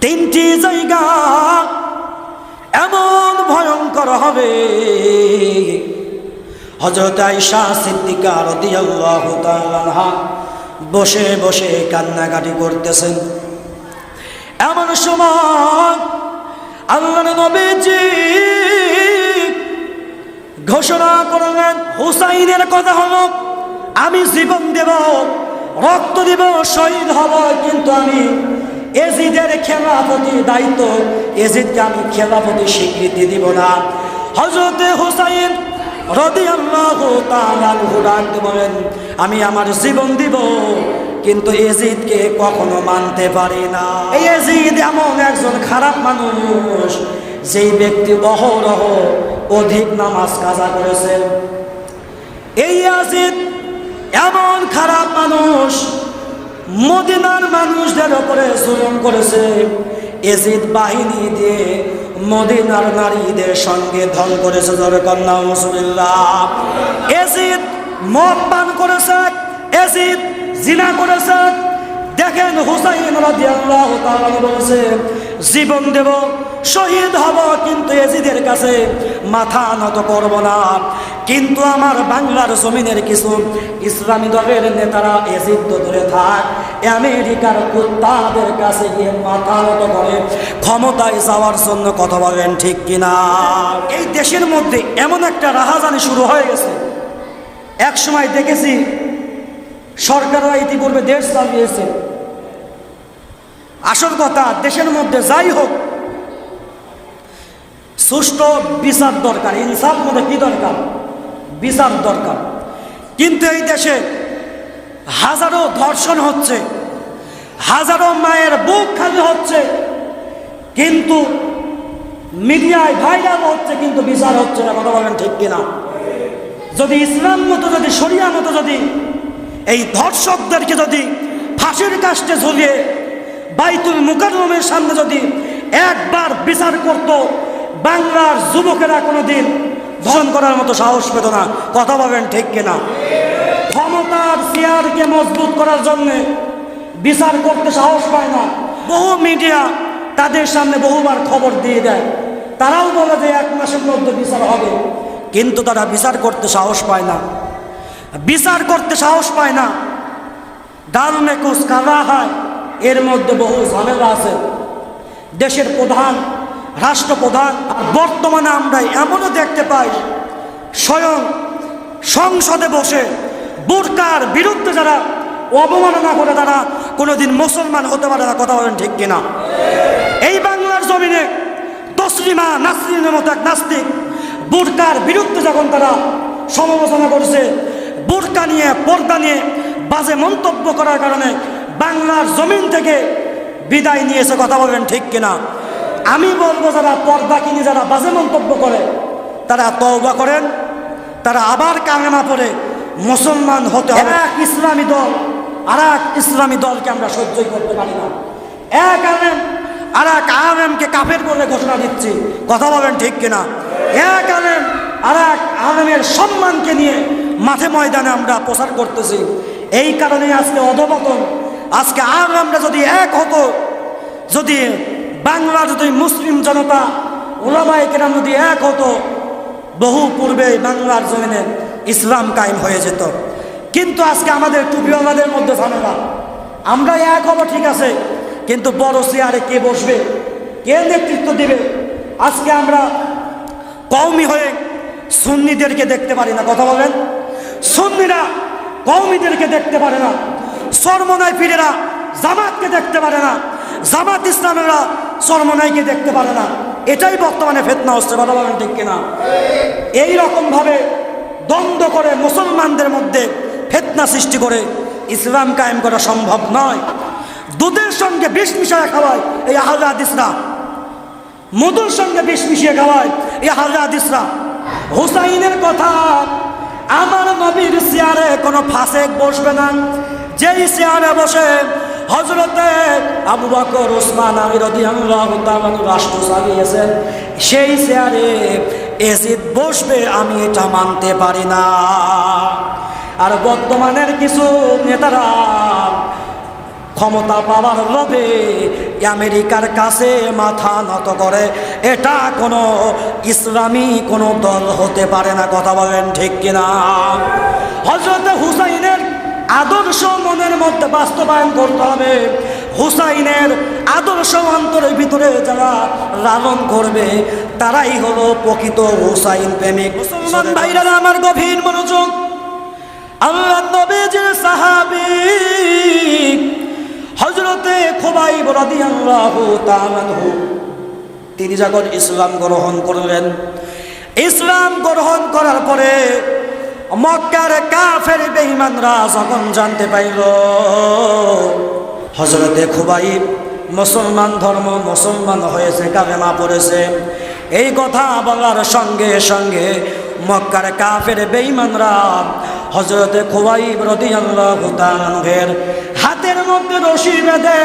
তিনটি জায়গা এমন ভয়ঙ্কর হবে, হযরত আয়েশা সিদ্দিকা রাদিয়াল্লাহু তাআলা আনহা বসে বসে কান্নাকাটি করতেছেন। এমন সময় আল্লাহর নবীজি ঘোষণা করলেন, হুসাইনের কথা হলো আমি জীবন দেব, রক্ত দেব, শহীদ হব, কিন্তু আমি এজিদের খেলাফতির দায়িত্ব, এজিদকে আমি খেলাফতি স্বীকৃতি দিব না। হযরত হুসাইন রাদিয়াল্লাহু তাআলা আনহু ডাকতে বলেন, আমি আমার জীবন দিব, কিন্তু এজিদকে কখনো মানতে পারি না। এই এজিদ এমন একজন খারাপ মানুষ, যেই ব্যক্তি অহরহ অধিক নামাজ কাজা করেছে। এই এজিদ এমন খারাপ মানুষ, মদিনার মানুষদের উপরে জুলুম করেছে। এজিদ বাহিনী দিয়ে মদিনার নারীদের সঙ্গে ধন করেছে। জোরে কন্যা রাসূলুল্লাহ। এজিদ মদ পান করেছে, এজিদ জিনা করেছে। দেখেন হুসাইন রাদিয়াল্লাহু তাআলা বলেছে, জীবন দেব, শহীদ হব, কিন্তু এজিদের কাছে মাথা নত করব না। কিন্তু আমার বাংলার জমিনের কিছু ইসলামী দলের নেতারা এজিদ তো দূরে থাক, আমেরিকার কুত্তাদের কাছে গিয়ে মাথা নত করে ক্ষমতায় যাওয়ার জন্য কথা বলেন, ঠিক কিনা? এই দেশের মধ্যে এমন একটা রাহাজানি শুরু হয়ে গেছে। এক সময় দেখেছি সরকাররা ইতিপূর্বে দেশ চালিয়েছে। আসল কথা, দেশের মধ্যে যাই হোক সুষ্ঠু বিচার দরকার। ইনসাফ মধ্যে কি দরকার? বিচার দরকার। কিন্তু এই দেশে হাজারো ধর্ষণ হচ্ছে, হাজারো মায়ের বুক খালি হচ্ছে, কিন্তু মিডিয়ায় ভাইরাল হচ্ছে, কিন্তু বিচার হচ্ছে না। কথা বলেন, ঠিক কিনা? যদি ইসলাম মতো, যদি শরিয়া মতো, যদি এই ধর্ষকদেরকে যদি ফাঁসির কাস্টে ঝুলিয়ে বাইতুল মুকাররমের সামনে যদি একবার বিচার করত, বাংলার যুবকেরা কোনোদিন ধর্ষণ করার মতো সাহস পেত না। কথা বলেন, ঠিক কিনা? ক্ষমতার চেয়ারকে মজবুত করার জন্য বিচার করতে সাহস পায় না। বহু মিডিয়া তাদের সামনে বহুবার খবর দিয়ে দেয়, তারাও বলে যে 1 মাসের মধ্যে বিচার হবে, কিন্তু তারা বিচার করতে সাহস পায় না। বিচার করতে সাহস পায় না। ডাল মে কুছ কালা হয়, এর মধ্যে বহু ঝামেলা আছে। দেশের প্রধান, রাষ্ট্রপ্রধান, বর্তমানে আমরা এমনও দেখতে পাই, স্বয়ং সংসদে বসে বুরকার বিরুদ্ধে যারা অবমাননা করে, তারা কোনোদিন মুসলমান হতে পারে না। কথা বলেন, ঠিক কিনা? এই বাংলার জমিনে তসলিমা নাসরিনের মতো এক নাস্তিক বুরকার বিরুদ্ধে যখন তারা সমালোচনা করেছে, বুরকা নিয়ে, পর্দা নিয়ে বাজে মন্তব্য করার কারণে বাংলার জমিন থেকে বিদায় নিয়েছে। কথা বলবেন, ঠিক কিনা? আমি বলবো, যারা পর্দা কিনে যারা বাজে মন্তব্য করে, তারা তওবা করেন, তারা আবার কালেমা পড়ে মুসলমান হতে হবে। এক ইসলামী দল আর এক ইসলামী দলকে আমরা সহ্যই করতে পারি না। এক আলেম আর এক আলেমকে কাফের বলে ঘোষণা দিচ্ছি। কথা বলেন, ঠিক কিনা? এক আলেম আর এক আলেমের সম্মানকে নিয়ে মাঠে ময়দানে আমরা প্রচার করতেছি। এই কারণে আজকে অধপতন। আজকে আলেমরা যদি এক হতো, যদি বাংলার যদি মুসলিম জনতা ওলামায়ে কেরাম যদি এক হতো, বহু পূর্বে বাংলার জমিনে ইসলাম কায়েম হয়ে যেত। কিন্তু আজকে আমাদের টুপিওয়ালাদের মধ্যে ঝামেলা। আমরা এক হবো, ঠিক আছে, কিন্তু বড় চেয়ারে কে বসবে, কে নেতৃত্ব দেবে? আজকে আমরা কওমি হয়ে সুন্নিদেরকে দেখতে পারি না। কথা বলেন, সুন্নিরা কওমিদেরকে দেখতে পারে না, চরমনাই পীরেরা জামাতকে দেখতে পারে না, জামাত ইসলামেরা চরমনাইকে দেখতে পারে না। এটাই বর্তমানে ফিতনা হচ্ছে। কথা বলেন, ঠিক কিনা? এই রকম ভাবে দ্বন্দ্ব করে মুসলমানদের মধ্যে ফিতনা সৃষ্টি করে ইসলাম কায়েম করা সম্ভব নয়। দুধের সঙ্গে বিষ মিশিয়ে খাওয়ায় এই আহলে হাদিসরা, মধুর সঙ্গে বিষ মিশিয়ে খাওয়ায় এই আহলে হাদিসরা। হুসাইনের কথা, আমার নবীর চেয়ারে কোনো ফাসেক বসবে না। যেই চেয়ারে বসে হযরতে আবু বকর, ওসমান, আলী রাদিয়াল্লাহু তাআলা রাষ্ট্র চালিয়েছেন, সেই চেয়ারে এজিদ বসবে, আমি এটা মানতে পারি না। আর বর্তমানের কিছু নেতারা ক্ষমতা পাওয়ার লোভে আমেরিকার কাছে মাথা নত করে, এটা কোনো ইসলামী কোনো দল হতে পারে না। কথা বলেন ঠিক কিনা? হযরত হুসাইনের আদর্শ মনের মধ্যে বাস্তবায়ন করতে হবে। হুসাইনের আদর্শ অন্তরের ভিতরে যারা লালন করবে তারাই হলো প্রকৃত হুসাইন প্রেমিক। মুসলমান ভাইরা আমার গভীর মনোযোগ, আল্লাহ নবীজির সাহাবী হযরতে খুবাইব রাদিয়াল্লাহু তাআলা আনহু, তিনি যখন ইসলাম গ্রহণ করলেন, ইসলাম গ্রহণ করার পরে মক্কার কাফের বেঈমানরা যখন জানতে পাইল হযরতে খুবাইব মুসলমান ধর্ম মুসলমান হয়েছে, কালেমা পড়েছে, এই কথা বলার সঙ্গে সঙ্গে মক্কার কাফের বেঈমানরা হযরতে খুবাইব রাদিয়াল্লাহু তাআলা আনহুর হাতের মধ্যে রশি বেঁধে,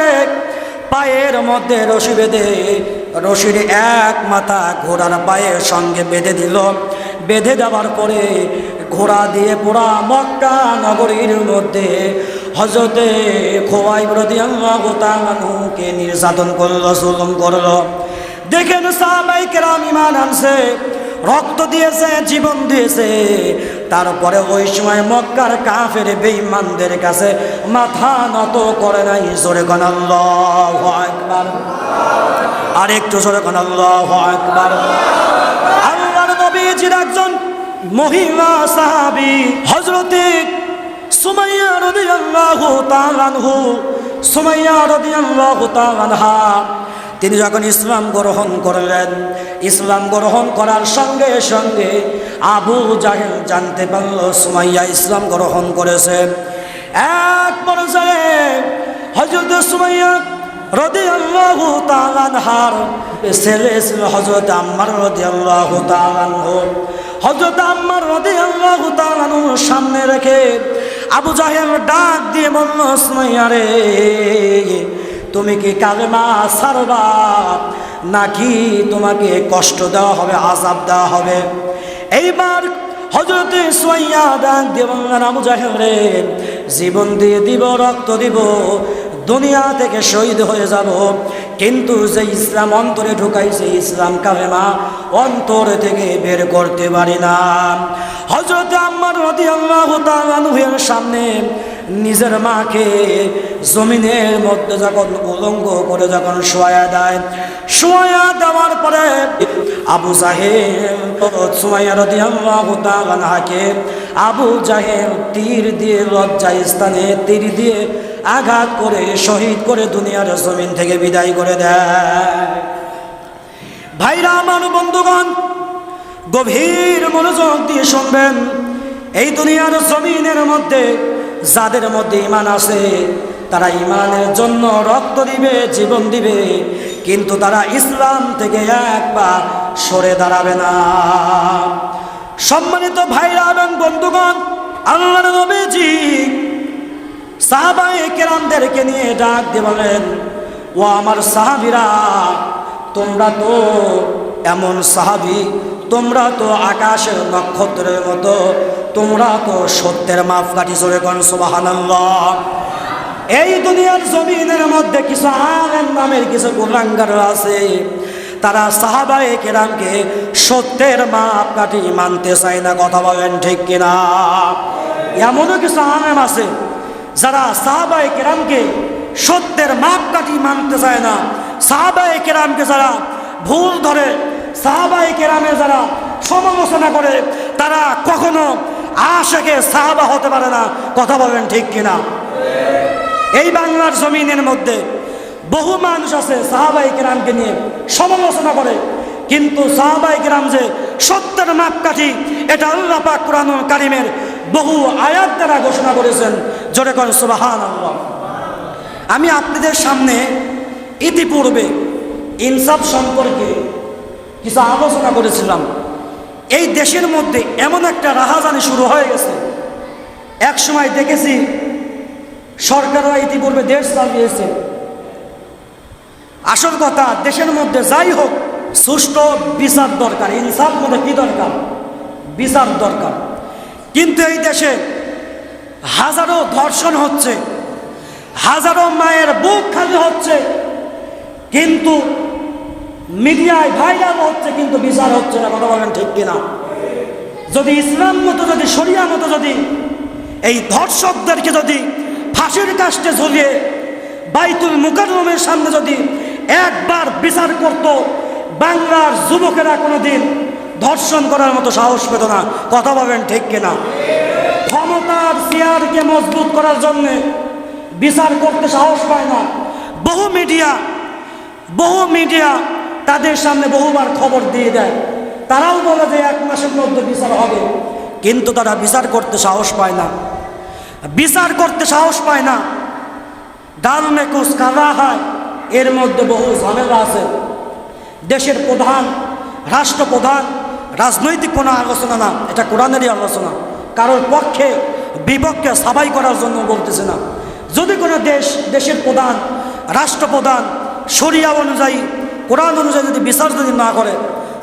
পায়ের মধ্যে রশি বেঁধে, রশির এক মাথা ঘোড়ার পায়ের সঙ্গে বেঁধে দিল। বেঁধে দেওয়ার পরে ঘোড়া দিয়ে পুরা মক্কা নগরীর মধ্যে হযরতে খুবাইব রাদিয়াল্লাহু তাআলা আনহুকে নির্যাতন করলো, জুলুম করলো। দেখেন সাহাবায়ে কেরাম ঈমান আনছে, রক্ত দিয়েছে, জীবন দিয়েছে, তারপরে ওই সময় মক্কার কাফের বেঈমানদের কাছে মাথা নত করে নাই। জোরে কোন আল্লাহু আকবার, আর একটু জোরে কোন আল্লাহু আকবার। আল্লাহর নবীজির একজন মহিলা সাহাবী হযরতে সুমাইয়া রাদিয়াল্লাহু তাআলা আনহু, সুমাইয়া রাদিয়াল্লাহু তাআলা আনহা, তিনি যখন ইসলাম গ্রহণ করলেন, ইসলাম গ্রহণ করার সঙ্গে সঙ্গে আবু জাহেল জানতে পারল সুমাইয়া ইসলাম গ্রহণ করেছে। এক পর্যায়ে হযরত সুমাইয়া রাদিয়াল্লাহু তাআলা আনহার ছেলে ছিল হযরত আম্মার রাদিয়াল্লাহু তাআলা আনহু। হযরত আম্মার রাদিয়াল্লাহু তাআলা আনহুর সামনে রেখে আবু জাহেল ডাক দিয়ে বলল, সুমাইয়া রে, তুমি কি কালেমা ছাড়বা নাকি তোমাকে কষ্ট দেওয়া হবে, আযাব দেওয়া হবে? এইবার হযরতে সুমাইয়া ডাক দিয়ে বললেন, আবু জাহেল রে, জীবন দিয়ে দিব, রক্ত দিব, দুনিয়া থেকে শহীদ হয়ে যাব, কিন্তু যে ইসলাম অন্তরে ঢুকাইছে, ইসলাম কালেমা অন্তর থেকে বের করতে পারি না। হযরত আম্মার রাদিয়াল্লাহু তাআলা আনহুর সামনে নিজের মাকে জমিনের মধ্যে যখন উলঙ্গ করে যখন শোয়া দেয়, শোয়া দেওয়ার পরে আবু জাহেল সুমাইয়া রাদিয়াল্লাহু তাআলা আনহাকে আবু জাহেল তীর দিয়ে লজ্জা স্থানে তীর দিয়ে আঘাত করে শহীদ করে দুনিয়ার জমিন থেকে বিদায় করে দেয়। ভাইরা আমার, বন্ধুগণ, গভীর মনোযোগ দিয়ে শুনবেন। এই দুনিয়ার জমিনের মধ্যে যাদের মধ্যে ঈমান আছে তারা ঈমানের জন্য রক্ত দিবে, জীবন দিবে, কিন্তু তারা ইসলাম থেকে এক পা সরে দাঁড়াবে না। সম্মানিত ভাইরা এবং বন্ধুগণ, আল্লাহর নবীজি সাহাবায়ে কেরামদেরকে নিয়ে ডাক দিয়ে বলেন, ও আমার সাহাবীরা, তোমরা তো এমন সাহাবী, তোমরা তো আকাশের নক্ষত্রের মতো, তোমরা তো সত্যের মাপকাঠি। জোরে কোন সুবহানাল্লাহ। এই দুনিয়ার জমিনের মধ্যে কিছু আলেম নামের কিছু কুলাঙ্গার আছে, তারা সাহাবায়ে কেরামকে সত্যের মাপকাঠি মানতে চায় না। কথা বলেন ঠিক কিনা? এমনও কিছু আলেম আছে যারা সাহাবায়ে কেরামকে সত্যের মাপকাঠি মানতে চায় না। সাহাবায়ে কেরামকে যারা ভুল ধরে, সাহাবায়ে কেরামের যারা সমালোচনা করে, তারা কখনো আশিকে সাহাবা হতে পারে না। কথা বলেন ঠিক কিনা? এই বাংলার জমিনের মধ্যে বহু মানুষ আছে সাহাবায়ে কেরামকে নিয়ে সমালোচনা করে, কিন্তু সাহাবায়ে কেরাম যে সত্যের মাপকাঠি, এটা আল্লাহ পাক কুরআনুল কারীমের বহু আয়াত দ্বারা ঘোষণা করেছেন। জোরে কোন সুবহানাল্লাহ। আমি আপনাদের সামনে ইতিপূর্বে ইনসাফ সম্পর্কে কিছু আলোচনা করেছিলাম। এই দেশের মধ্যে এমন একটা রাহাজানি শুরু হয়ে গেছে। এক সময় দেখেছি সরকাররা ইতিপূর্বে দেশ চালিয়েছে। আসল কথা, দেশের মধ্যে যাই হোক, সুষ্ঠু বিচার দরকার। ইনসাফ মধ্যে কি দরকার? বিচার দরকার। কিন্তু এই দেশে হাজারো ধর্ষণ হচ্ছে, হাজারো মায়ের বুক খালি হচ্ছে, কিন্তু মিডিয়ায় ভাইরাল হচ্ছে, কিন্তু বিচার হচ্ছে না। কথা বলেন ঠিক কিনা? যদি ইসলাম মতো, যদি শরিয়া মতো, যদি এই ধর্ষকদেরকে যদি ফাঁসির কাস্টে ঝুলিয়ে বাইতুল মুকাররমের সামনে যদি একবার বিচার করত, বাংলার যুবকেরা কোনোদিন ধর্ষণ করার মতো সাহস পেত না। কথা বলেন ঠিক কিনা? ক্ষমতার চেয়ারকে মজবুত করার জন্যে বিচার করতে সাহস পায় না। বহু মিডিয়া তাদের সামনে বহুবার খবর দিয়ে দেয়, তারাও বলে যে 1 মাসের মধ্যে বিচার হবে, কিন্তু তারা বিচার করতে সাহস পায় না। বিচার করতে সাহস পায় না। ডাল মে কুছ কালা হয়, এর মধ্যে বহু ঝামেলা আছে। দেশের প্রধান, রাষ্ট্রপ্রধান, রাজনৈতিক কোনো আলোচনা না, এটা কোরআনেরই আলোচনা। কারোর পক্ষে বিপক্ষে সাবাই করার জন্য বলতেছে না। যদি কোনো দেশের প্রধান, রাষ্ট্রপ্রধান শরিয়া অনুযায়ী, কোরআন অনুযায়ী যদি বিচার যদি না করে,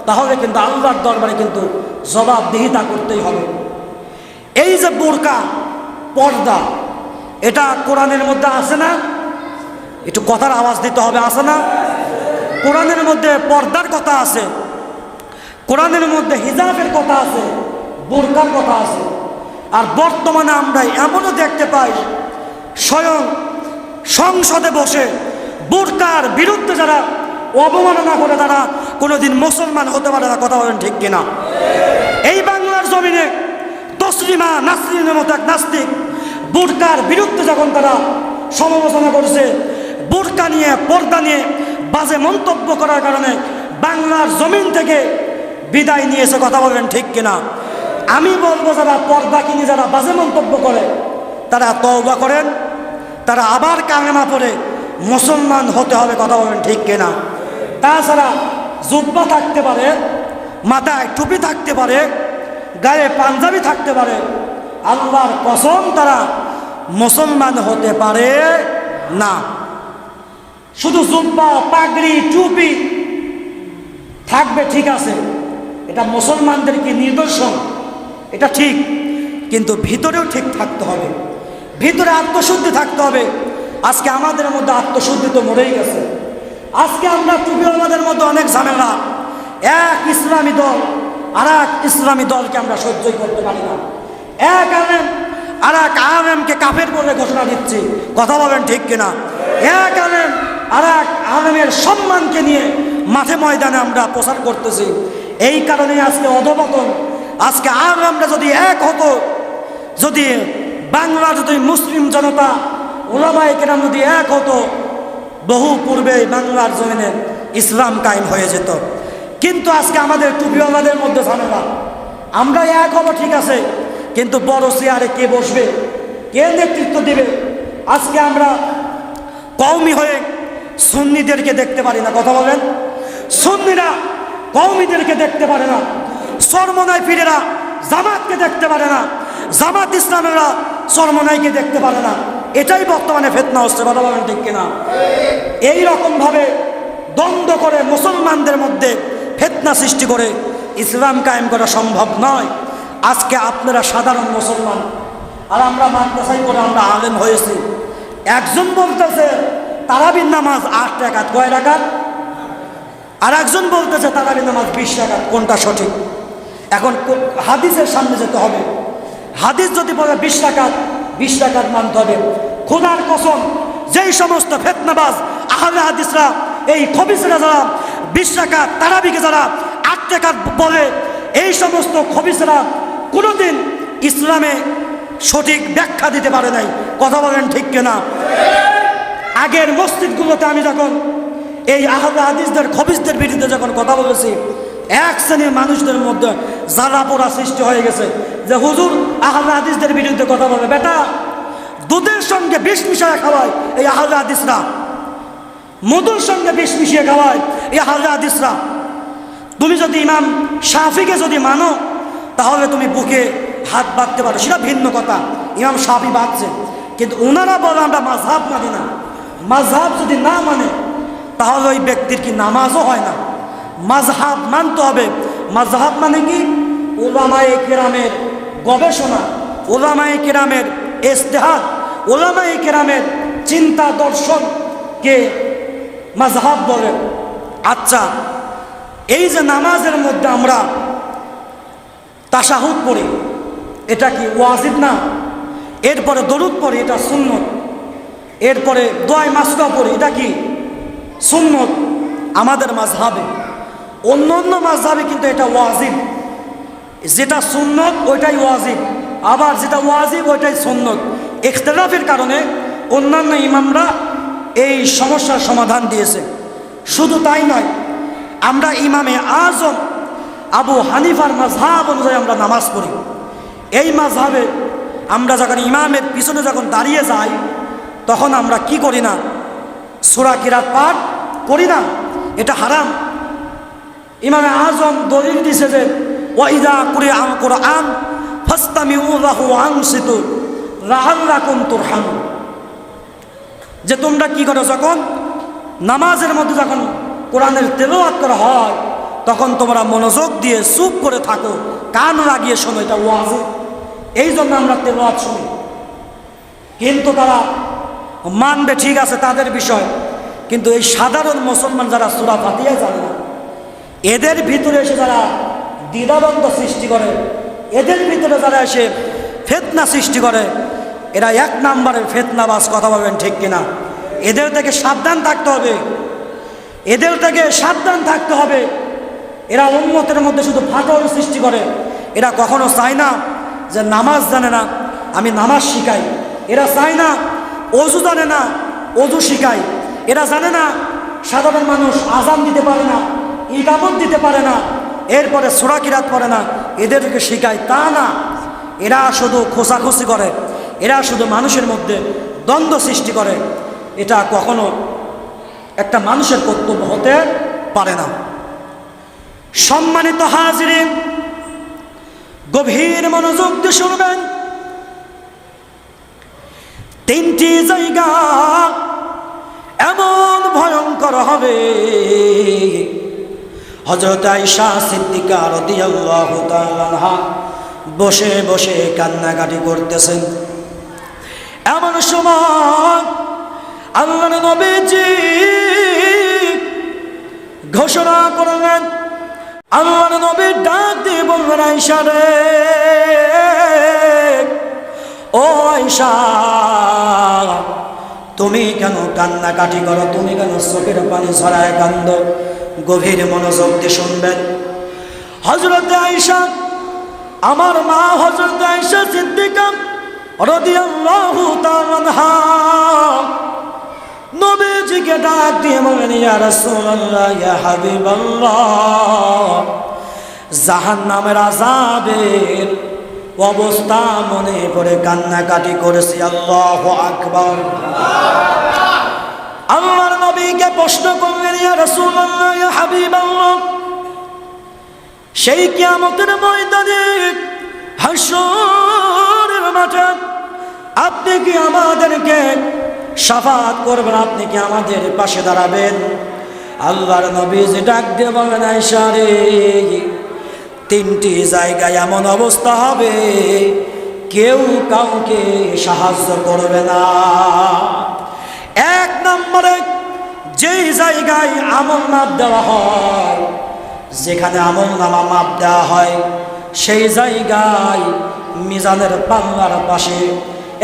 তাহলে কিন্তু আল্লাহর দরবারে কিন্তু জবাবদিহিতা করতেই হবে। এই যে বোরকা, পর্দা, এটা কোরআনের মধ্যে আছে না? একটু কথার আওয়াজ দিতে হবে, আছে না? কোরআনের মধ্যে পর্দার কথা আছে, কোরআনের মধ্যে হিজাবের কথা আছে, বোরকার কথা আছে। আর বর্তমানে আমরা এমনও দেখতে পাই, স্বয়ং সংসদে বসে বোরকার বিরুদ্ধে যারা অবমাননা করে, তারা কোনোদিন মুসলমান হতে পারে না। কথা বলেন ঠিক কিনা? এই বাংলার জমিনে তসলিমা নাসরিনের মতো এক নাস্তিক বোরকার বিরুদ্ধে যখন তারা সমালোচনা করেছে, বোরকা নিয়ে, পর্দা নিয়ে বাজে মন্তব্য করার কারণে বাংলার জমিন থেকে বিদায় নিয়েছে। কথা বলবেন ঠিক কিনা? আমি বলবো, যারা পর্দা কিনে যারা বাজে মন্তব্য করে, তারা তওবা করেন, তারা আবার কালেমা পড়ে মুসলমান হতে হবে। কথা বলবেন ঠিক কিনা? তাছাড়া জুব্বা থাকতে পারে, মাথায় টুপি থাকতে পারে, গায়ে পাঞ্জাবি থাকতে পারে, আল্লাহর কসম তারা মুসলমান হতে পারে না। শুধু জুব্বা, পাগড়ি, টুপি থাকবে, ঠিক আছে, এটা মুসলমানদেরকে নিদর্শন, এটা ঠিক, কিন্তু ভিতরেও ঠিক থাকতে হবে, ভিতরে আত্মশুদ্ধি থাকতে হবে। আজকে আমাদের মধ্যে আত্মশুদ্ধি তো মরেই গেছে। আজকে আমরা টুপিওয়ালাদের মধ্যে অনেক ঝামেলা। এক ইসলামী দল আর এক ইসলামী দলকে আমরা সহ্যই করতে পারি না। এক আলেম আর এক আলেমকে কাফের বলে ঘোষণা দিচ্ছি। কথা বলেন ঠিক কিনা? এক আলেম আর এক আলেমের সম্মানকে নিয়ে মাঠে ময়দানে আমরা প্রচার করতেছি। এই কারণেই আজকে অধপতন। আজকে আমরা যদি এক হতো, যদি বাংলা, যদি মুসলিম জনতা, ওলামায়ে কেরাম যদি এক হতো, বহু পূর্বে বাংলার জমিনে ইসলাম কায়েম হয়ে যেত। কিন্তু আজকে আমাদের টুপিওয়ালাদের মধ্যে ঝামেলা। আমরা এক হবো, ঠিক আছে, কিন্তু বড় চেয়ারে কে বসবে, কে নেতৃত্ব দিবে? আজকে আমরা কওমি হয়ে সুন্নিদেরকে দেখতে পারি না। কথা বলেন, সুন্নিরা কওমিদেরকে দেখতে পারে না, চরমনাই পীরেরা জামাতকে দেখতে পারে না, জামাত ইসলামেরা চরমনাইকে দেখতে পারে না। এটাই বর্তমানে ফিতনা হচ্ছে। কথা বলেন ঠিক কিনা? এই রকমভাবে দ্বন্দ্ব করে মুসলমানদের মধ্যে ফিতনা সৃষ্টি করে ইসলাম কায়েম করা সম্ভব নয়। আজকে আপনারা সাধারণ মুসলমান, আর আমরা মাদ্রাসায় করে আমরা আলেম হয়েছি। একজন বলতেছে তারাবির নামাজ 8 রাকাত, কয় রাকাত? আর একজন বলতেছে তারাবির নামাজ 20 রাকাত। কোনটা সঠিক? এখন হাদিসের সামনে যেতে হবে। হাদিস যদি বলে 20 রাকাত, 20 রাকাত মানতে হবে। খোদার কসম, যেই সমস্ত ফিতনাবাজ আহলে হাদিসরা, এই খবিসরা যারা 20 রাকাত তারাবিকে যারা 8 রাকাত বলে, এই সমস্ত খবিসরা কোনোদিন ইসলামে সঠিক ব্যাখ্যা দিতে পারে নাই। কথা বলেন ঠিক কিনা? আগের মসজিদগুলোতে আমি যখন এই আহলে হাদিসদের, খবিসদের বিরুদ্ধে যখন কথা বলেছি, এক শ্রেণীর মানুষদের মধ্যে জ্বালা পোড়া সৃষ্টি হয়ে গেছে যে হুজুর আহলে হাদিসদের বিরুদ্ধে কথা বলে। বেটা, দুধের সঙ্গে বিষ মিশিয়ে খাওয়ায় এই আহলে হাদিসরা, মধুর সঙ্গে বিষ মিশিয়ে খাওয়ায় এই আহলে হাদিসরা। তুমি যদি ইমাম শাফিকে যদি মানো, তাহলে তুমি বুকে হাত বাঁধতে পারো, সেটা ভিন্ন কথা। ইমাম শাফি বাঁধছে, কিন্তু ওনারা বলে আমরা মাযহাব মানি না। মাযহাব যদি না মানে, তাহলে ওই ব্যক্তির কি নামাজও হয় না। মাযহাব মানতে হবে। মাযহাব মানে কি? উলামায়ে কেরামের গবেষণা, উলামায়ে কেরামের ইজতিহাদ, উলামায়ে কেরামের চিন্তা দর্শনকে মাযহাব বলে। আচ্ছা, এই যে নামাজের মধ্যে আমরা তাশাহুদ পড়ি, এটা কি ওয়াজিব না? এরপরে দরুদ পড়ি, এটা সুন্নত। এরপরে দোয়া মাসুরা পড়ি, এটা কি সুন্নত আমাদের মাযহাবে। অন্য অন্য মাযহাবে কিন্তু এটা ওয়াজিব। যেটা সুন্নত ওইটাই ওয়াজিব, আবার যেটা ওয়াজিব ওইটাই সুন্নত। ইখতিলাফের কারণে অন্যান্য ইমামরা এই সমস্যার সমাধান দিয়েছে। শুধু তাই নয়, আমরা ইমামে আজম আবু হানিফার মাযহাব অনুযায়ী আমরা নামাজ পড়ি। এই মাযহাবে আমরা যখন ইমামের পিছনে যখন দাঁড়িয়ে যাই, তখন আমরা কি করি না? সূরা কিরাত পাঠ করি না, এটা হারাম। ইমামে আজম দলিল দিছে যে ওয়াইদা কুরিআ আল কুরআন ফাসতামিউ লাহু ওয়ানসিতু লাআল্লাকুম তুরহামুন, যে তোমরা কি করো, যখন নামাজের মধ্যে যখন কোরআনের তেলাওয়াত করা হয় তখন তোমরা মনোযোগ দিয়ে চুপ করে থাকো, কান লাগিয়ে শোনো, এটা ওয়াজিব। এই জন্য আমরা তেলাওয়াত শুনি। কিন্তু তারা মানবে, ঠিক আছে, তাদের বিষয়। কিন্তু এই সাধারণ মুসলমান যারা সূরা ফাতিহা জানে না, এদের ভিতরে এসে যারা দ্বিধাদ্বন্দ্ব সৃষ্টি করে, এদের ভিতরে যারা এসে ফিতনা সৃষ্টি করে, এরা এক নম্বরের ফিতনাবাজ। কথা বলবেন ঠিক কিনা? এদের থেকে সাবধান থাকতে হবে, এদের থেকে সাবধান থাকতে হবে। এরা উম্মতের মধ্যে শুধু ফাটল সৃষ্টি করে। এরা কখনো চায় না যে নামাজ জানে না আমি নামাজ শিখাই, এরা চায় না অজু জানে না অজু শিখাই, এরা জানে না সাধারণ মানুষ আযান দিতে পারে না, ইকামত দিতে পারে না, এরপরে সূরা কিরাত পড়ে না, এদেরকে শিখায়। তা না, এরা শুধু খোঁচাখুচি করে, এরা শুধু মানুষের মধ্যে দ্বন্দ্ব সৃষ্টি করে। এটা কখনো একটা মানুষের কর্তব্য হতে পারে না। সম্মানিত হাজিরিন, গভীর মনোযোগ দিয়ে শুনবেন। তিনটি জায়গা এমন ভয়ঙ্কর হবে, হযরত আয়েশা সিদ্দিকা রাদিয়াল্লাহু তাআলা আনহা বসে বসে কান্নাকাটি করতেছেন। এমন সময় আল্লাহর নবীজি ঘোষণা করলেন, আল্লাহর নবী ডাক দিয়ে বললেন, আয়েশা রে, ও আয়েশা, তুমি কেন কান্নাকাটি করো? তুমি কেন চোখের পানি ঝরায় কান্দো? গভীর মনোযোগ দিয়ে শুনবেন। হযরত আয়েশা, আমার মা হযরত আয়েশা সিদ্দিকা রাদিয়াল্লাহু তাআলা আনহা নবীজিকে ডাক দিয়ে বলেন, ইয়া রাসূলুল্লাহ, ইয়া হাবিবাল্লাহ, জাহান্নামের আযাবের অবস্থা মনে পড়ে কান্নাকাটি করেছি। আল্লাহু আকবার। আল্লাহর নবীকে প্রশ্ন করলেন, ইয়া রাসূলুল্লাহ, ইয়া হাবিবাল্লাহ, সেই কিয়ামতের ময়দানে হাশরের মাঠে আপনি কি আমাদেরকে শাফাআত করবেন? আপনি কি আমাদের পাশে দাঁড়াবেন? আল্লাহর নবী যে ডাক দিয়ে বলেন, আয়েশা রে, তিনটি জায়গায় এমন অবস্থা হবে কেউ কাউকে সাহায্য করবে না। এক নম্বরে, যেই জায়গায় আমল মাপ দেওয়া হয়, যেখানে আমল নামা মাপ দেওয়া হয়, সেই জায়গায় মিজানের পাল্লার পাশে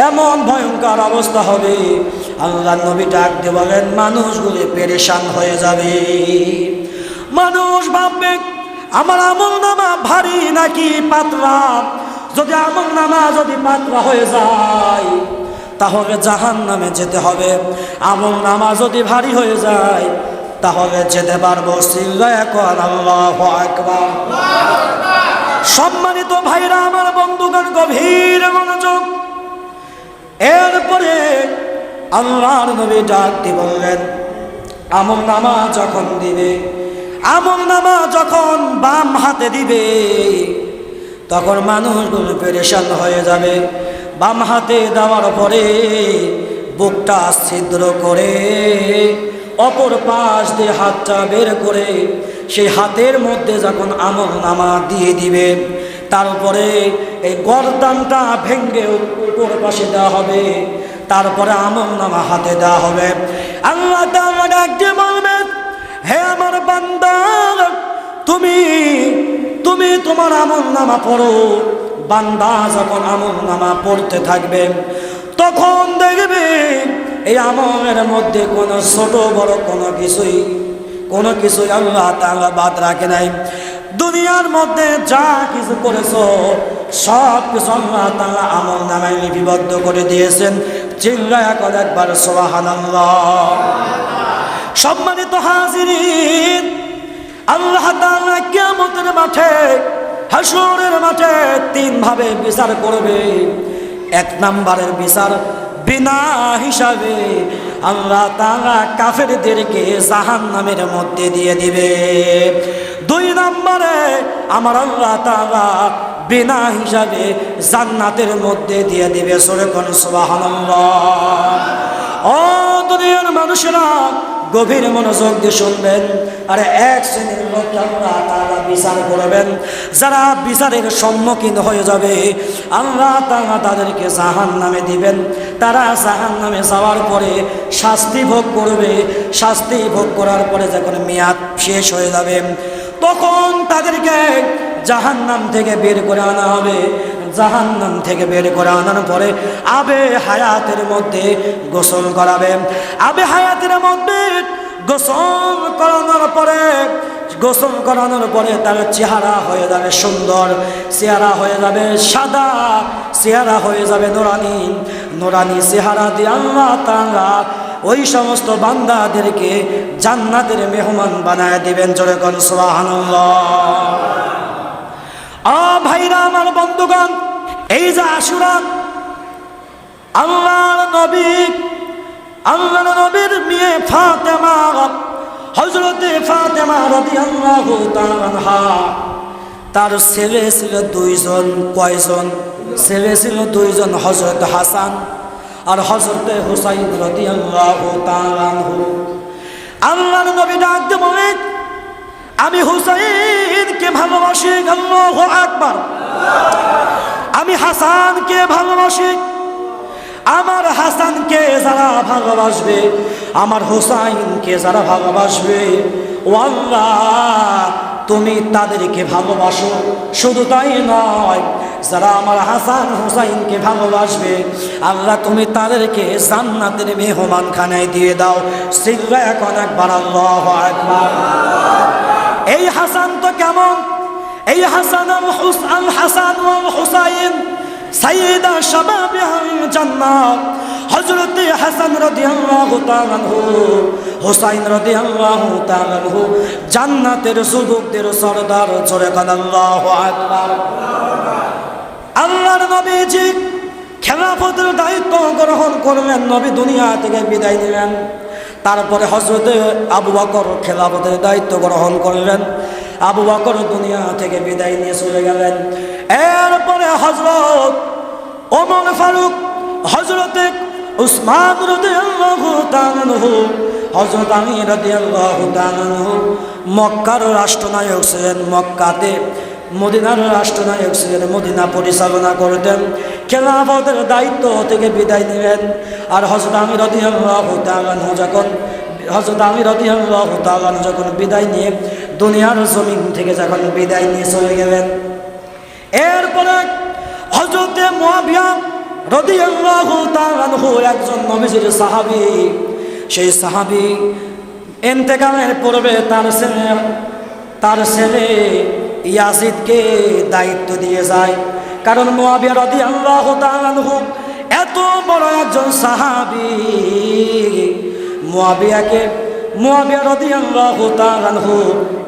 এমন ভয়ঙ্কর অবস্থা হবে, আল্লাহ নবী ডাক দিয়ে বলেন, মানুষগুলি পেরেশান হয়ে যাবে। মানুষ ভাববে আমার আমল নামা ভারী নাকি পাতলা। যদি আমল নামা যদি পাতলা হয়ে যায় তাহলে জাহান্নামে যেতে হবে, আমল নামা যদি ভারী হয়ে যায় তাহলে যেতে পারবো। চিল্লায়া কোন আল্লাহু আকবার। সম্মানিত ভাইরা আমার, বন্ধুগণ, গভীর মনোযোগ। এরপরে আল্লাহর নবী ডাক দিয়ে বললেন, আমল নামা যখন দিবে, আমল নামা যখন বাম হাতে দিবে, তখন মানুষগুলো পেরেশান হয়ে যাবে। বাম হাতে দেওয়ার পরে বুকটা ছিদ্র করে অপর পাশ দিয়ে হাতটা বের করে সেই হাতের মধ্যে যখন আমল নামা দিয়ে দিবে, তারপরে এই গর্দানটা ভেঙ্গে উপর পাশে দেওয়া হবে, তারপরে আমলনামা হাতে দেওয়া হবে। আল্লাহ তাআলা ডাক দিয়ে বলবেন, হে আমার বান্দা, তুমি তোমার আমলনামা পড়ো। বান্দা যখন আমলনামা পড়তে থাকবে তখন দেখবে এই আমলের মধ্যে কোনো ছোট বড় কোনো কিছুই আল্লাহ তাআলা বাদ রাখে নাই। দুনিয়ার মধ্যে যা কিছু করেছো সব কিছু আল্লাহ তাআলা আমলনামায় লিপিবদ্ধ করে দিয়েছেন। চিল্লায়া করে একবার সুবহানাল্লাহ। সম্মানিত হাজিরিন, আল্লাহ তাআলা কিয়ামতের মাঠে, হাসরের মাঠে তিন ভাবে বিচার করবে। এক নম্বরের বিচার বিনা হিসাবে আল্লাহ তাআলা কাফেরদেরকে জাহান্নামের মধ্যে দিয়ে দিবে। দুই নম্বরে আমার আল্লাহ তাআলা বিনা হিসাবে জান্নাতের মধ্যে দিয়ে দিবে। সূরা সুবহানাল্লাহ। ও দুনিয়ার মানুষেরা, গভীর মনোযোগ দিয়ে শুনবেন। আরে এক শ্রেণীর লোককে আল্লাহ তাআলা বিচার করবেন, যারা বিচারের সম্মুখীন হয়ে যাবে আল্লাহ তাআলা তাদেরকে জাহান্নামে দিবেন। তারা জাহান্নামে যাওয়ার পরে শাস্তি ভোগ করবে। শাস্তি ভোগ করার পরে যখন মেয়াদ শেষ হয়ে যাবে তখন তাদেরকে জাহান্নাম থেকে বের করে আনা হবে। জাহান্নাম থেকে বের করে আনার পরে আবে হায়াতের মধ্যে গোসল করাবে। আবে হায়াতের মধ্যে গোসল করানোর পরে তার চেহারা হয়ে যাবে সুন্দর, চেহারা হয়ে যাবে সাদা, চেহারা হয়ে যাবে নোরানি চেহারা দিয়ে আল্লাহ তাআলা ওই সমস্ত বান্দাদেরকে জান্নাতের মেহমান বানায় দিবেন। জোরে কোন সুবহানাল্লাহ। ভাইরা আমার, বন্ধুগণ, এই যে আশুরা, আল্লাহর নবীর মেয়ে ফাতেমা, হযরতে ফাতেমা রাদিয়াল্লাহু তাআলা আনহা, তার ছেলে ছিল দুইজন। কয়জন ছেলে ছিল? দুইজন, হযরত হাসান আর হযরতে হুসাইন রাদিয়াল্লাহু তাআলা আনহু। আল্লাহর নবী ডাক দিয়ে বলেন, আমি হুসাইনকে ভালোবাসি। আল্লাহু আকবার। আমি হাসানকে ভালোবাসি। আমার হাসানকে যারা ভালোবাসবে, আমার হুসাইনকে যারা ভালোবাসবে, ও আল্লাহ তুমি তাদেরকে ভালোবাসো। শুধু তাই নয়, যারা আমার হাসান হুসাইনকে ভালোবাসবে আল্লাহ তুমি তাদেরকে জান্নাতের মেহমান খানায় দিয়ে দাও। সিল্লা এখন একবার আল্লাহু আকবার। এই হাসান তো কেমন? এই হাসান আল হাসান ওয়াল হুসাইন সাইয়্যিদা শাবাবি আহলিল জান্নাহ। হযরত হাসান রাদিয়াল্লাহু তাআলা আনহু, হুসাইন রাদিয়াল্লাহু তাআলা আনহু জান্নাতের যুবকদের সরদার। জোরে বলেন আল্লাহু আকবার। আল্লাহর নবীজি খেলাফতের দায়িত্ব গ্রহণ করলেন, নবী দুনিয়া থেকে বিদায় নিলেন। তারপরে হযরতে আবু বকর খেলাফতের দায়িত্ব গ্রহণ করলেন। আবু বকর দুনিয়া থেকে বিদায় নিয়ে চলে গেলেন। এরপরে হযরত ওমর ফারুক, হযরতে উসমান রাদিয়াল্লাহু তাআলা আনহু, হযরত আলী রাদিয়াল্লাহু তাআলা আনহু মক্কার রাষ্ট্রনায়ক ছিলেন। মক্কাতে মদিনার রাষ্ট্রনায়ক ছিলেন, মদিনা পরিচালনা করতেন। খেলাফতের দায়িত্ব থেকে বিদায় নিলেন। আর হযরত আলী রাদিয়াল্লাহু তাআলা আনহু যখন বিদায় নিয়ে দুনিয়ার জমিন থেকে যখন বিদায় নিয়ে চলে গেলেন, এরপরে হযরতে মুআবিয়া রাদিয়াল্লাহু তাআলা আনহু একজন নবীজির সাহাবী। সেই সাহাবী ইন্তেকালের পূর্বে তার ছেলে ইয়াজিদকে দায়িত্ব দিয়ে যায়। কারণ মুআবিয়া রাদিয়াল্লাহু তাআলা আনহু এত বড় একজন সাহাবী, মুআবিয়া রাদিয়াল্লাহু তাআলা আনহু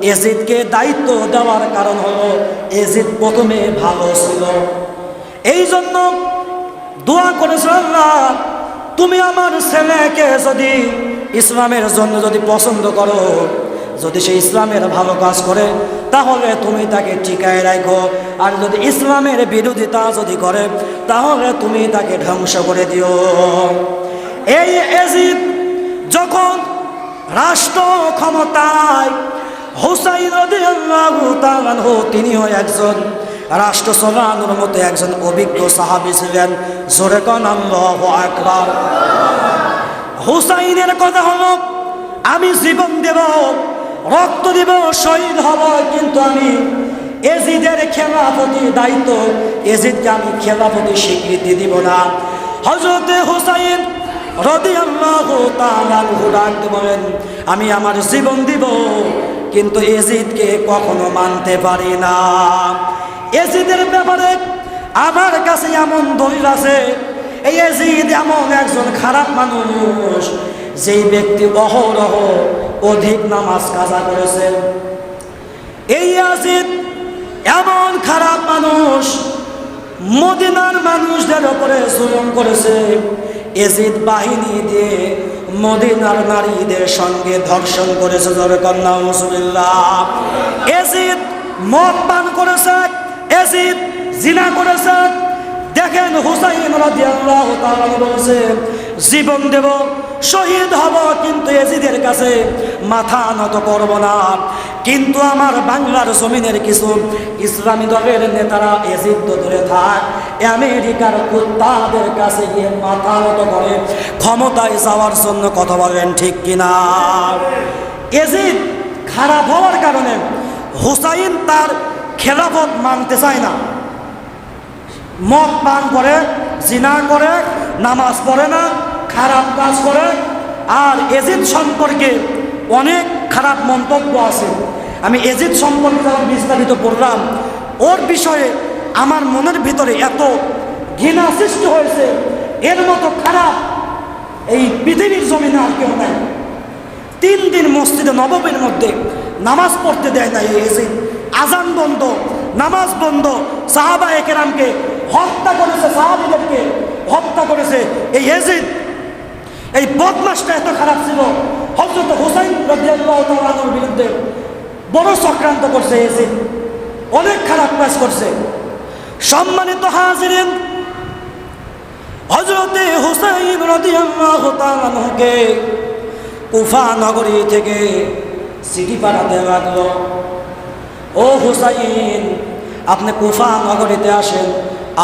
ইয়াজিদকে দায়িত্ব দেওয়ার কারণ হলো ইয়াজিদ প্রথমে ভালো ছিল। এই জন্য দোয়া করেছিল, আল্লাহ তুমি আমার ছেলেকে যদি ইসলামের জন্য যদি পছন্দ করো, যদি সে ইসলামের ভালো কাজ করে তাহলে তুমি তাকে টিকায় রাখো, আর যদি ইসলামের বিরোধিতা যদি করে তাহলে তুমি তাকে ধ্বংস করে দিও। এই ইয়াজিদ যখন রাষ্ট্র ক্ষমতায়, হুসাইন রাদিয়াল্লাহু তাআলা আনহু তিনিও একজন রাষ্ট্র চালানোর মতো একজন অভিজ্ঞ সাহাবী ছিলেন। জোরে কোন আল্লাহু আকবার। হুসাইনের কথা হলো, আমি জীবন দেব, রক্ত দেব, শহীদ হব, কিন্তু আমি এজিদের খেলাফতির দায়িত্ব, এজিদকে আমি খেলাফতির স্বীকৃতি দিব না। হযরতে হুসাইন রাদিয়াল্লাহু তাআলা আনহু ডাকতে বলেন, আমি আমার জীবন দিব, কিন্তু এজিদকে কখনো মানতে পারি না। এজিদের ব্যাপারে আমার কাছে এমন দলিল আছে, এই এজিদ এমন একজন খারাপ মানুষ, যেই ব্যক্তি অহরহ অধিক নামাজ কাজা করেছে। এই এজিদ এমন খারাপ মানুষ, মদিনার মানুষদের উপরে জুলুম করেছে। এজিদ বাহিনী দিয়ে মদিনার নারীদের সঙ্গে ধর্ষণ করেছে। জোরে কন্যা নাউজুবিল্লাহ। এজিদ মদ পান করেছে, এজিদ জিনা করেছে। দেখেন হুসাইন রাদিয়াল্লাহু তাআলা বলেছে, জীবন দেব, শহীদ হব, কিন্তু এজিদের কাছে মাথা নত করব না। কিন্তু আমার বাংলার জমিনের কিছু ইসলামী দলের নেতারা এজিদ তো দূরে থাক, আমেরিকার কুত্তাদের কাছে গিয়ে মাথা নত করে ক্ষমতায় যাওয়ার জন্য কথা বলেন, ঠিক কিনা? এজিদ খারাপ হওয়ার কারণে হুসাইন তার খেলাফত মানতে চায় না। মদ পান করে, জিনা করে, নামাজ পড়ে না, খারাপ কাজ করে। আর এজিদ সম্পর্কে অনেক খারাপ মন্তব্য আছে। আমি এজিদ সম্পর্কে যখন বিস্তারিত পড়লাম, ওর বিষয়ে আমার মনের ভিতরে এত ঘৃণা সৃষ্টি হয়েছে, এর মতো খারাপ এই পৃথিবীর জমিনে আর কেউ নাই। 3 দিন মসজিদে নববীর মধ্যে নামাজ পড়তে দেয় না এই এজিদ। আজান বন্ধ, নামাজ বন্ধ, সাহাবায়ে কেরামকে হত্যা করেছে, সাহাবীদেরকে হত্যা করেছে এই এজিদ। এই বদমাশটা এত খারাপ ছিল, হযরত হুসাইন রাদিয়াল্লাহু তাআলা আনহুর বিরুদ্ধে বড় চক্রান্ত করছে এজিদ, অনেক খারাপ কাজ করছে। সম্মানিত হাজিরিন, হযরত হুসাইন রাদিয়াল্লাহু তাআলা আনহুকে কুফা নগরী থেকে চিঠি পাঠাতে লাগলো, ও হুসাইন, আপনি কুফা নগরীতে আসেন,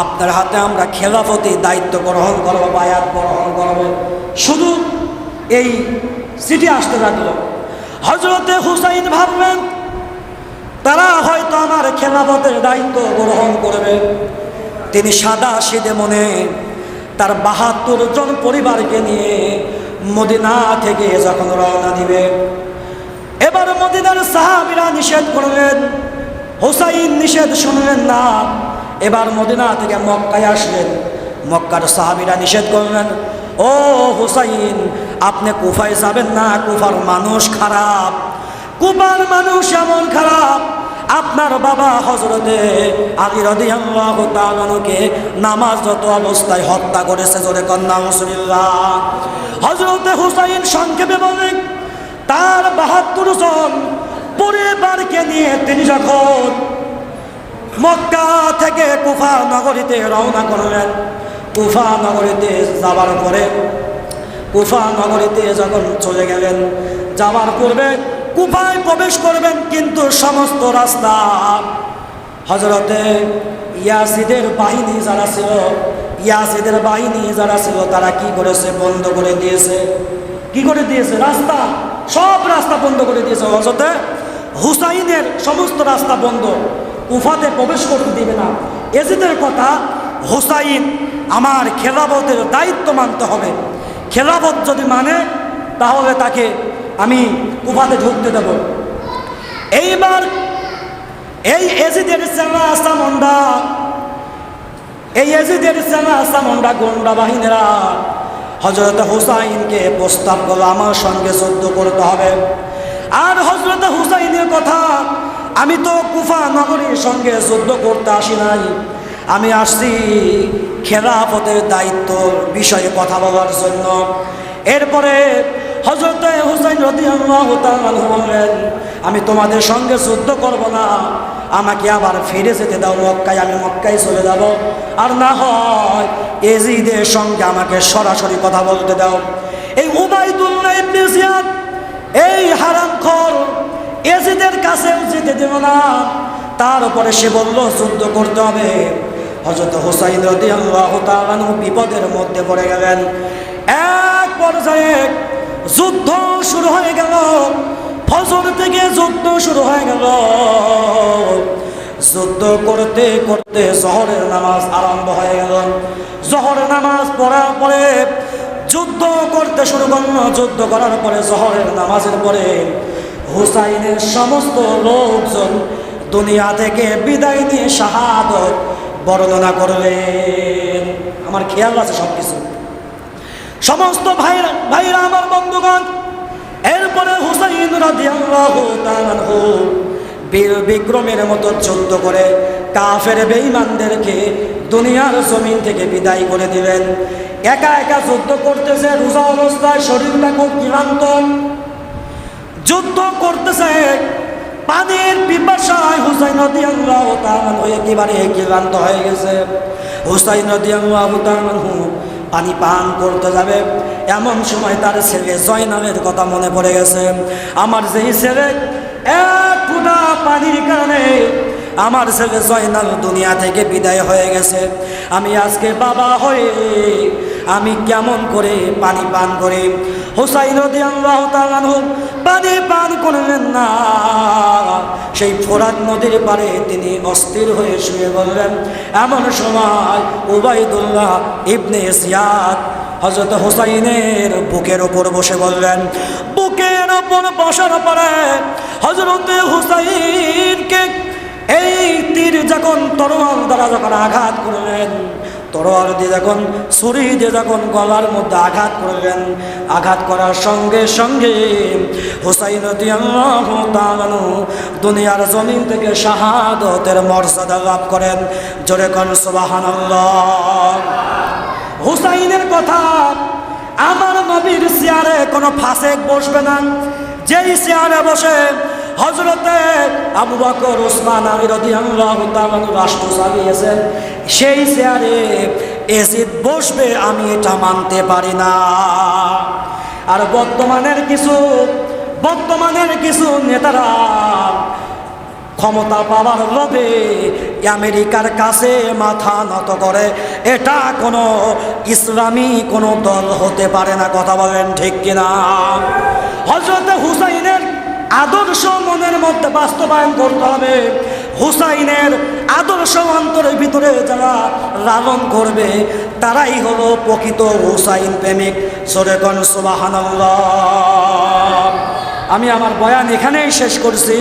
আপনার হাতে আমরা খেলাফতি দায়িত্ব গ্রহণ করবো, বায়াত গ্রহণ করবো। শুধু এই চিঠি আসতে লাগলো। হযরতে হুসাইন ভাবলেন, তারা হয়তো আমার খেলাফতের দায়িত্ব গ্রহণ করবে। তিনি সাদা সিধে মনে তার ৭২ জন পরিবারকে নিয়ে মদিনা থেকে যখন রওনা দিবে, এবার মদিনার সাহাবীরা নিষেধ করলেন, হুসাইন নিষেধ শুনলেন না। এবার মদিনা থেকে মক্কায় আসলেন, মক্কার সাহাবীরা নিষেধ করলেন, ও হুসাইন, আপনি কুফায় যাবেন না, কুফার মানুষ খারাপ, কুফার মানুষ এমন খারাপ, আপনার বাবা হযরতে আলী রাদিয়াল্লাহু তাআলা আনহুকে নামাজরত অবস্থায় হত্যা করেছে। জোরে কন্যা নাউজুবিল্লাহ। হযরতে হুসাইন সংক্ষেপে বলেন, তার ৭২ জন পরিবারকে নিয়ে তিনি যখন মক্কা থেকে কুফা নগরীতে রওনা করলেন, কুফা নগরীতে যাবার পরে, কুফা নগরীতে যখন চলে গেলেন, যাওয়ার পূর্বে কুফায় প্রবেশ করবেন, কিন্তু সমস্ত রাস্তা হযরতে ইয়াজিদের বাহিনী যারা ছিল, ইয়াজিদের বাহিনী যারা ছিল, তারা কি করেছে? বন্ধ করে দিয়েছে। কি করে দিয়েছে? রাস্তা, সব রাস্তা বন্ধ করে দিয়েছে। হযরতে হুসাইনের সমস্ত রাস্তা বন্ধ, কুফাতে প্রবেশ করতে দিবে না। এজিদের কথা, হুসাইন আমার খেলাফতের দায়িত্ব মানতে হবে, খেলাফত যদি মানে তাহলে তাকে আমি কুফাতে ঢুকতে দেব। এইবার এই এজিদের সেনা সামন্ডা, এই এজিদের সেনা সামন্ডা গোন্ডা বাহিনীরা হযরত হুসাইনকে প্রস্তাব করলো, আমার সঙ্গে যুদ্ধ করতে হবে। আর হযরত হুসাইনের কথা, আমি তো কুফা নগরীর সঙ্গে যুদ্ধ করতে আসি নাই, আমি আসছি খেলাফতের দায়িত্বর বিষয়ে কথা বলার জন্য। এরপরে হযরত হুসাইন রাদিয়াল্লাহু তাআলা আনহু বললেন, আমি তোমাদের সঙ্গে যুদ্ধ করব না, আমাকে আবার ফিরে যেতে দাও মক্কায়, আমি মক্কায় চলে যাব। আর না হয় এজিদের সঙ্গে আমাকে সরাসরি কথা বলতে দাও। এই উবাইদুল্লাহ ইবনে জিয়াদ, এই হারামখোর এজিদের কাছেও যেতে দেব না, তারপরে সে বলল যুদ্ধ করতে হবে। হযরত হুসাইন রাদিয়াল্লাহু তাআলা আনহু বিপদের মধ্যে পড়ে গেলেন। এক পর্যায়ে যুদ্ধ শুরু হয়ে গেল। ফজর থেকে যুদ্ধ শুরু হয়ে গেল। যুদ্ধ করতে করতে জোহরের নামাজ আরম্ভ হয়ে গেল। জোহরের নামাজ পড়ার পরে যুদ্ধ করতে শুরু করলো। যুদ্ধ করার পরে জোহরের নামাজের পরে হুসাইনের সমস্ত লোকজন দুনিয়া থেকে বিদায় নিয়ে শাহাদত বর্ণনা করলেন। আমার খেয়াল আছে সবকিছু, সমস্ত ভাইরা আমার বন্ধুগণ। এরপরে হুসাইন রাদিয়াল্লাহু তাআলা আনহু বীর বিক্রমের মতো যুদ্ধ করে কাফের বেঈমানদেরকে দুনিয়ার জমিন থেকে বিদায় করে দিলেন। একা একা যুদ্ধ করতেছে, রোজা অবস্থায়, শরীরটা খুব ক্লান্ত। যুদ্ধ করতেছে, পানির পিপাসায় হুসাইন রাদিয়াল্লাহু তাআলা আনহু একেবারে ক্লান্ত হয়ে গেছে। হুসাইন রাদিয়াল্লাহু তাআলা আনহু পানি পান করতে যাবে, এমন সময় তার ছেলে জয়নালের কথা মনে পড়ে গেছে। আমার যেই ছেলে এক ফোঁটা পানির কারণে আমার ছেলে জয়নাল দুনিয়া থেকে বিদায় হয়ে গেছে, আমি আজকে বাবা হয়ে আমি কেমন করে পানি পান করি? হুসাইন রাদিয়াল্লাহু তাআলা আনহু পানি পান করলেন না। সেই ফোরাত নদীর পাড়ে তিনি অস্থির হয়ে শুয়ে বললেন। এমন সময় উবাইদুল্লাহ ইবনে জিয়াদ হযরত হুসাইনের বুকের উপর বসে বললেন। বুকের উপর বসার পরে হযরত হুসাইনকে এই তীর যখন তরোয়াল দ্বারা যখন আঘাত করলেন, তরোয়াল দিয়ে যখন ছুরি দিয়ে যখন গলার মধ্যে আঘাত করলেন, আঘাত করার সঙ্গে সঙ্গে হুসাইন রাদিয়াল্লাহু তাআলা দুনিয়ার জমিন থেকে শাহাদতের মর্যাদা লাভ করেন। জোরে কোন সুবহানাল্লাহ। হুসাইনের কথা, আমার নবীর চেয়ারে কোনো ফাসেক বসবে না। যেই চেয়ারে বসে হযরতে আবু বকর, ওসমান, আলী রাদিয়াল্লাহু তাআলা রাষ্ট্র চালিয়েছেন, সেই চেয়ারে এজিদ বসবে, আমি এটা মানতে পারি না। আর বর্তমানের কিছু নেতারা ক্ষমতা পাওয়ার লোভে আমেরিকার কাছে মাথা নত করে। এটা কোনো ইসলামী কোনো দল হতে পারে না। কথা বলেন ঠিক কিনা? হযরত হুসাইনের আদর্শ মনের মধ্যে বাস্তবায়ন করতে হবে। হুসাইনের আদর্শ অন্তরের ভিতরে যারা লালন করবে তারাই হলো প্রকৃত হুসাইন প্রেমিক। জোরে কোন সুবহানাল্লাহ। আমি আমার বয়ান এখানেই শেষ করছি।